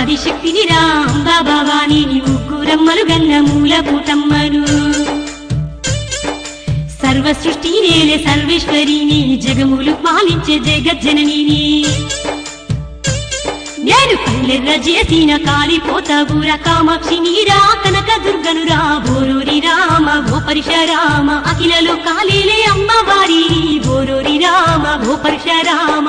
ఆదిశక్తిని రా అంబా భవాని ముగ్గురమ్మలు గన్న మూల కూటమ్మను సర్వ సృష్టి నేలే సర్వేశ్వరిని జగములు పాలించే జగజ్జనని నేను పల్లెర్ర చేసిన కాలిపోతావురా కామాక్షి నీరా కనక దుర్గనురా బోరోరి రామ ఓ పరశురామ అఖిలలో కాలేలే అమ్మవారి బోరోరి రామ ఓ పరశురామ